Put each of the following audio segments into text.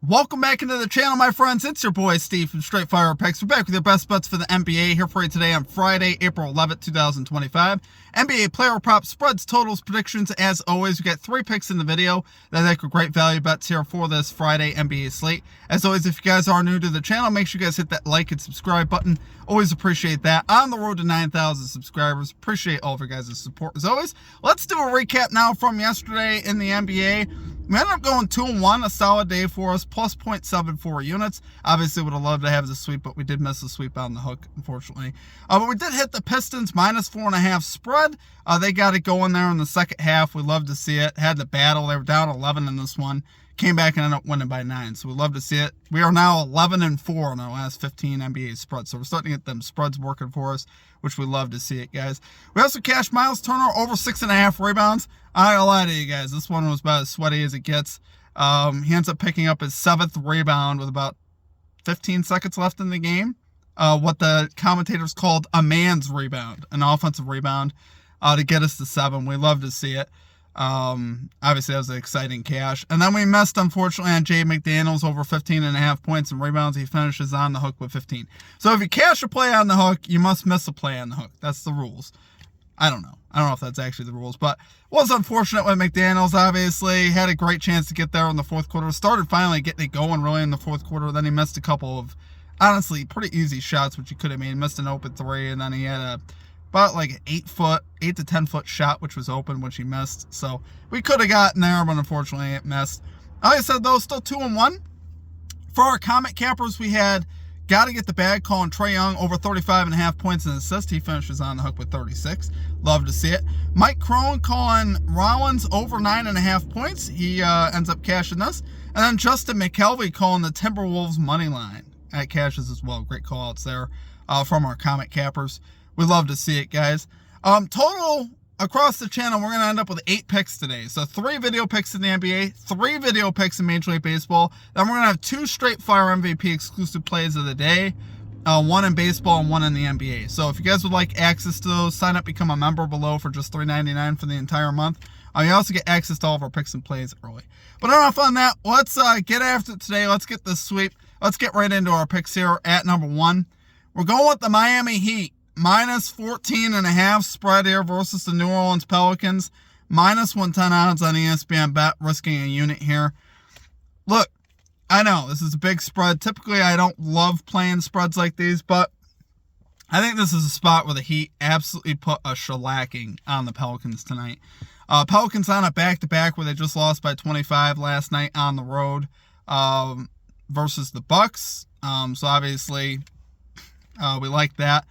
Welcome back into the channel, my friends. It's your boy, Steve from Straight Fire Picks. We're back with your best bets for the NBA here for you today on Friday, April 11th, 2025. NBA player props, spreads, totals, predictions. As always, we got 3 picks in the video that I think are great value bets here for this Friday NBA slate. As always, if you guys are new to the channel, make sure you guys hit that like and subscribe button. Always appreciate that. On the road to 9,000 subscribers. Appreciate all of your guys' support as always. Let's do a recap now from yesterday in the NBA. We ended up going 2-1, a solid day for us, plus 0.74 units. Obviously, would have loved to have the sweep, but we did miss the sweep on the hook, unfortunately. But we did hit the Pistons minus 4.5 spread. They got it going there in the second half. We love to see it. Had the battle. They were down 11 in this one. Came back and ended up winning by 9. So we love to see it. We are now 11-4 in our last 15 NBA spreads. So we're starting to get them spreads working for us, which we love to see it, guys. We also cashed Miles Turner over 6.5 rebounds. I ain't gonna lie to you guys. This one was about as sweaty as it gets. He ends up picking up his 7th rebound with about 15 seconds left in the game. What the commentators called a man's rebound, an offensive rebound, to get us to 7. We love to see it. Obviously that was an exciting cash. And then we missed, unfortunately, on Jay McDaniels over 15.5 points and rebounds. He finishes on the hook with 15. So if you cash a play on the hook, you must miss a play on the hook. That's the rules. I don't know if that's actually the rules, but was unfortunate with McDaniels, obviously. Had a great chance to get there in the fourth quarter. Started finally getting it going really in the fourth quarter. Then he missed a couple of, honestly, pretty easy shots, which he could have made. He missed an open 3, and then he had about like an 8 to 10 foot shot, which was open, which he missed. So we could have gotten there, but unfortunately it missed. Like I said, though, still 2-1. For our Comet Cappers, we had got to get the bag calling Trae Young over 35.5 points and assists. He finishes on the hook with 36. Love to see it. Mike Crone calling Rollins over 9.5 points. He ends up cashing this. And then Justin McKelvey calling the Timberwolves money line at cashes as well. Great call outs there from our Comet Cappers. We love to see it, guys. Total across the channel, we're going to end up with 8 picks today. So 3 video picks in the NBA, 3 video picks in Major League Baseball. Then we're going to have 2 straight fire MVP exclusive plays of the day. 1 in baseball and 1 in the NBA. So if you guys would like access to those, sign up, become a member below for just $3.99 for the entire month. You also get access to all of our picks and plays early. But enough on that. Let's get after it today. Let's get this sweep. Let's get right into our picks here at number 1. We're going with the Miami Heat. Minus 14.5 spread here versus the New Orleans Pelicans. Minus 110 odds on ESPN Bet, risking a unit here. Look, I know this is a big spread. Typically, I don't love playing spreads like these, but I think this is a spot where the Heat absolutely put a shellacking on the Pelicans tonight. Pelicans on a back-to-back where they just lost by 25 last night on the road versus the Bucks. So obviously, we like that.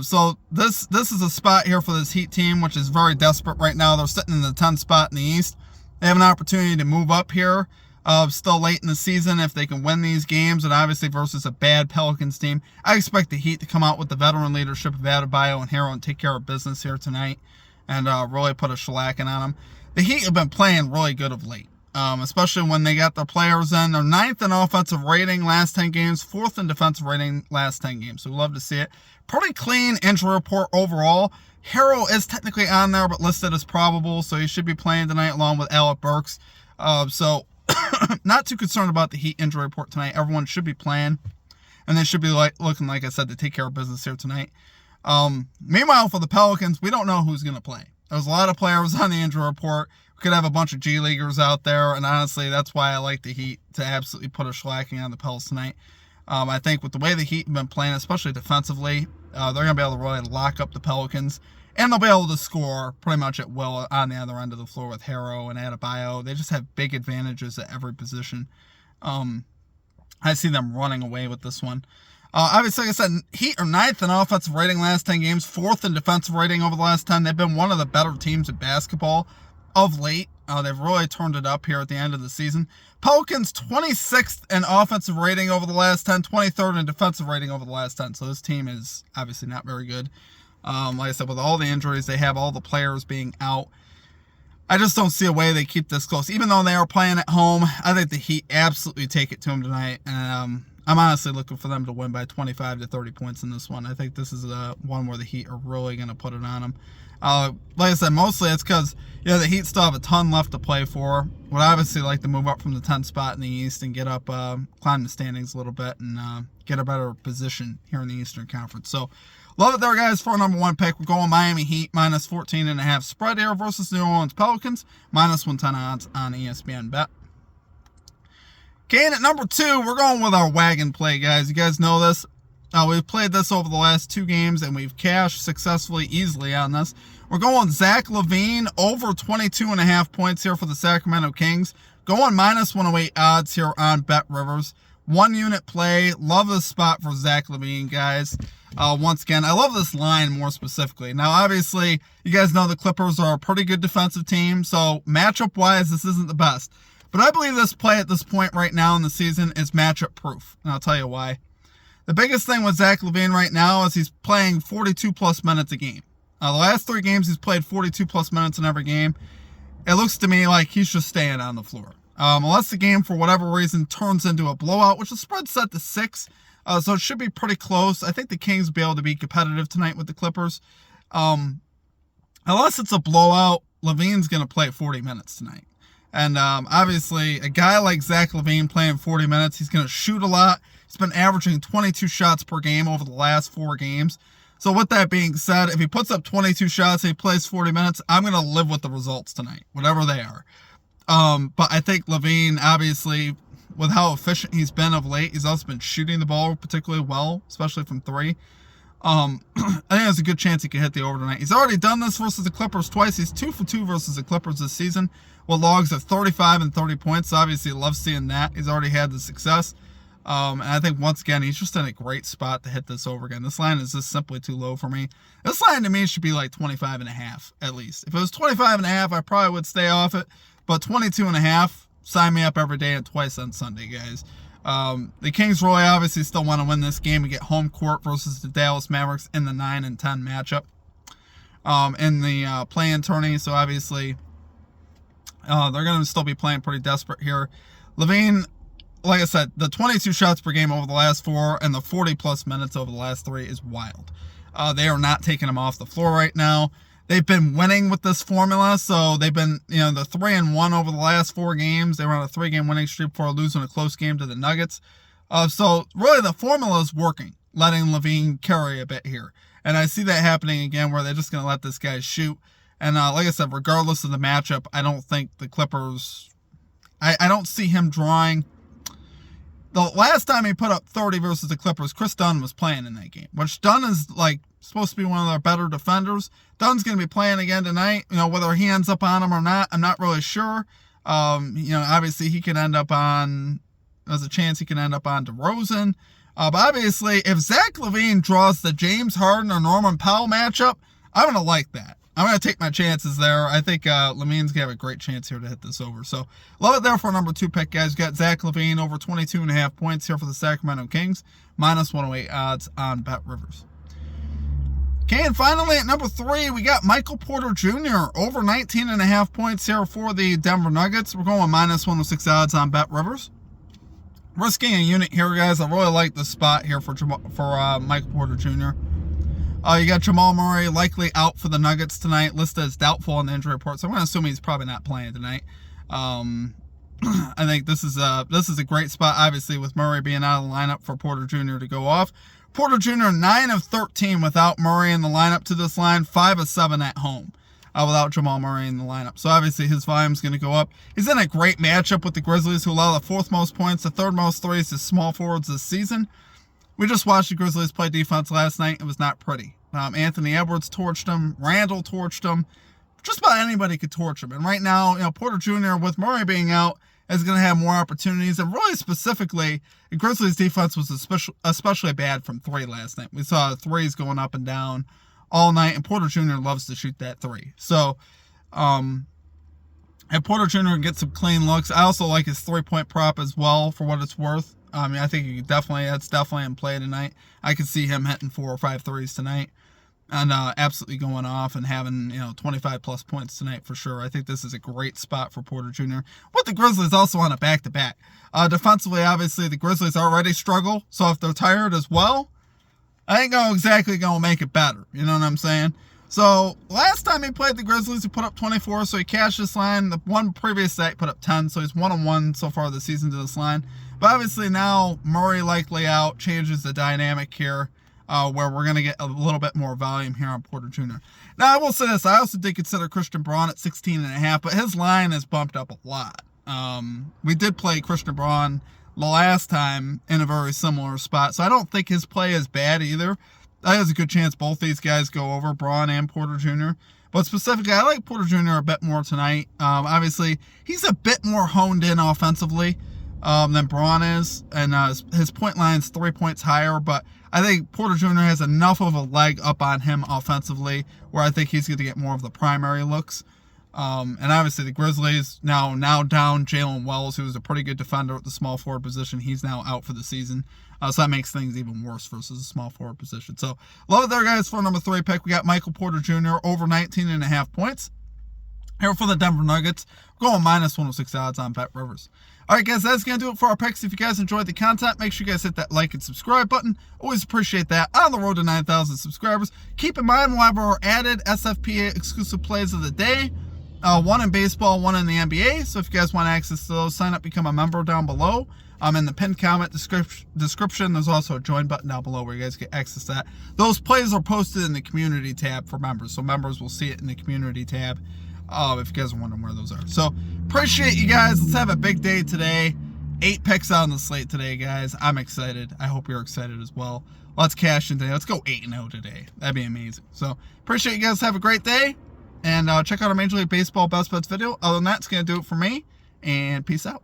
So this is a spot here for this Heat team, which is very desperate right now. They're sitting in the 10th spot in the East. They have an opportunity to move up here still late in the season if they can win these games, and obviously versus a bad Pelicans team. I expect the Heat to come out with the veteran leadership of Adebayo and Harrell and take care of business here tonight and really put a shellacking on them. The Heat have been playing really good of late. Especially when they got their players in. They're 9th in offensive rating last 10 games, 4th in defensive rating last 10 games. So we love to see it. Pretty clean injury report overall. Harrell is technically on there, but listed as probable, so he should be playing tonight along with Alec Burks. So not too concerned about the Heat injury report tonight. Everyone should be playing, and they should be looking, like I said, to take care of business here tonight. Meanwhile, for the Pelicans, we don't know who's going to play. There's a lot of players on the injury report. We could have a bunch of G Leaguers out there, and honestly, that's why I like the Heat to absolutely put a shellacking on the Pels tonight. I think with the way the Heat have been playing, especially defensively, they're going to be able to really lock up the Pelicans, and they'll be able to score pretty much at will on the other end of the floor with Harrell and Adebayo. They just have big advantages at every position. I see them running away with this one. Obviously, like I said, Heat are 9th in offensive rating last 10 games, 4th in defensive rating over the last 10. They've been one of the better teams at basketball of late. They've really turned it up here at the end of the season. Pelicans 26th in offensive rating over the last 10, 23rd in defensive rating over the last 10. So this team is obviously not very good. Like I said, with all the injuries, they have all the players being out. I just don't see a way they keep this close. Even though they are playing at home, I think the Heat absolutely take it to them tonight. And I'm honestly looking for them to win by 25 to 30 points in this one. I think this is one where the Heat are really going to put it on them. Like I said, mostly it's because the Heat still have a ton left to play for. Would obviously like to move up from the 10th spot in the East and get up, climb the standings a little bit and get a better position here in the Eastern Conference. So, love it there, guys, for our number one pick. We're going Miami Heat minus 14.5 spread here versus New Orleans Pelicans, minus 110 odds on ESPN Bet. Okay, and at number 2, we're going with our wagon play, guys. You guys know this. We've played this over the last 2 games, and we've cashed successfully, easily on this. We're going Zach LaVine over 22.5 points here for the Sacramento Kings. Going minus 108 odds here on Bet Rivers. 1 unit play. Love this spot for Zach LaVine, guys. Once again, I love this line more specifically. Now, obviously, you guys know the Clippers are a pretty good defensive team, so matchup-wise, this isn't the best. But I believe this play at this point right now in the season is matchup-proof, and I'll tell you why. The biggest thing with Zach LaVine right now is he's playing 42-plus minutes a game. The last 3 games, he's played 42-plus minutes in every game. It looks to me like he's just staying on the floor. Unless the game, for whatever reason, turns into a blowout, which the spread's set to 6, so it should be pretty close. I think the Kings will be able to be competitive tonight with the Clippers. Unless it's a blowout, LaVine's going to play 40 minutes tonight. And obviously, a guy like Zach LaVine playing 40 minutes, he's going to shoot a lot. He's been averaging 22 shots per game over the last 4 games. So with that being said, if he puts up 22 shots and he plays 40 minutes, I'm going to live with the results tonight, whatever they are. But I think LaVine, obviously, with how efficient he's been of late, he's also been shooting the ball particularly well, especially from 3. I think there's a good chance he could hit the over tonight. He's already done this versus the Clippers twice. He's 2 for 2 versus the Clippers this season with logs of 35 and 30 points. So obviously, love seeing that. He's already had the success. And I think, once again, he's just in a great spot to hit this over again. This line is just simply too low for me. This line, to me, should be like 25.5 at least. If it was 25.5, I probably would stay off it. But 22.5, sign me up every day and twice on Sunday, guys. The Kings really obviously still want to win this game and get home court versus the Dallas Mavericks in the 9 and 10 matchup in the play-in tourney. So obviously, they're going to still be playing pretty desperate here. LaVine, like I said, the 22 shots per game over the last 4 and the 40-plus minutes over the last 3 is wild. They are not taking him off the floor right now. They've been winning with this formula, so they've been, the 3-1 over the last 4 games. They were on a 3-game winning streak before losing a close game to the Nuggets. So really the formula is working, letting LaVine carry a bit here. And I see that happening again where they're just going to let this guy shoot. And like I said, regardless of the matchup, I don't think the Clippers, I don't see him drawing. The last time he put up 30 versus the Clippers, Chris Dunn was playing in that game, which Dunn is supposed to be one of their better defenders. Dunn's going to be playing again tonight. Whether he ends up on him or not, I'm not really sure. Obviously he can end up on, there's a chance he can end up on DeRozan. But obviously, if Zach LaVine draws the James Harden or Norman Powell matchup, I'm going to like that. I'm going to take my chances there. I think LaVine's going to have a great chance here to hit this over. So, love it there for number 2 pick, guys. You got Zach LaVine over 22.5 points here for the Sacramento Kings. Minus 108 odds on Bet Rivers. Okay, and finally at number 3, we got Michael Porter Jr. over 19.5 points here for the Denver Nuggets. We're going minus 106 odds on Bet Rivers. Risking a unit here, guys. I really like the spot here for Michael Porter Jr. You got Jamal Murray likely out for the Nuggets tonight, listed as doubtful on the injury report. So I'm going to assume he's probably not playing tonight. I think this is a great spot, obviously, with Murray being out of the lineup for Porter Jr. to go off. Porter Jr. 9 of 13 without Murray in the lineup to this line, 5 of 7 at home without Jamal Murray in the lineup. So obviously his volume is going to go up. He's in a great matchup with the Grizzlies, who allow the 4th most points, the 3rd most threes to small forwards this season. We just watched the Grizzlies play defense last night. It was not pretty. Anthony Edwards torched him. Randall torched him. Just about anybody could torch him. And right now, Porter Jr., with Murray being out, is going to have more opportunities. And really specifically, the Grizzlies defense was especially bad from 3 last night. We saw threes going up and down all night, and Porter Jr. loves to shoot that 3. So, if Porter Jr. can get some clean looks, I also like his 3-point prop as well, for what it's worth. I think that's definitely in play tonight. I could see him hitting 4 or 5 threes tonight and absolutely going off and having 25 plus points tonight for sure. I think this is a great spot for Porter Jr. With the Grizzlies also on a back-to-back. Defensively, obviously, the Grizzlies already struggle, so if they're tired as well, I ain't exactly going to make it better. You know what I'm saying? So last time he played the Grizzlies, he put up 24, so he cashed this line. The one previous that he put up 10, so he's 1-1 so far this season to this line. But obviously now Murray likely out changes the dynamic here, where we're going to get a little bit more volume here on Porter Jr. Now I will say this, I also did consider Christian Braun at 16.5, but his line is bumped up a lot. We did play Christian Braun the last time in a very similar spot, so I don't think his play is bad either. I think there's a good chance both these guys go over, Braun and Porter Jr. But specifically, I like Porter Jr. a bit more tonight. Obviously, he's a bit more honed in offensively than Braun is, and his point line's 3 points higher, but I think Porter Jr. has enough of a leg up on him offensively where I think he's going to get more of the primary looks. And obviously the Grizzlies now down Jalen Wells, who was a pretty good defender at the small forward position. He's now out for the season. So that makes things even worse versus the small forward position. So love it there, guys. For number 3 pick, we got Michael Porter Jr. over 19.5 points. Here for the Denver Nuggets, we're going minus 106 odds on Bet Rivers. All right, guys, that's going to do it for our picks. If you guys enjoyed the content, make sure you guys hit that like and subscribe button. Always appreciate that. On the road to 9,000 subscribers. Keep in mind, we'll have our added SFPA exclusive plays of the day. One in baseball, one in the NBA. So if you guys want access to those, sign up, become a member down below. In the pinned comment description, there's also a join button down below where you guys get access to that. Those plays are posted in the community tab for members, so members will see it in the community tab if you guys are wondering where those are. So appreciate you guys. Let's have a big day today. 8 picks on the slate today, guys. I'm excited. I hope you're excited as well. Let's cash in today. Let's go 8-0 today. That'd be amazing. So appreciate you guys. Have a great day. And check out our Major League Baseball Best Bets video. Other than that, it's going to do it for me. And peace out.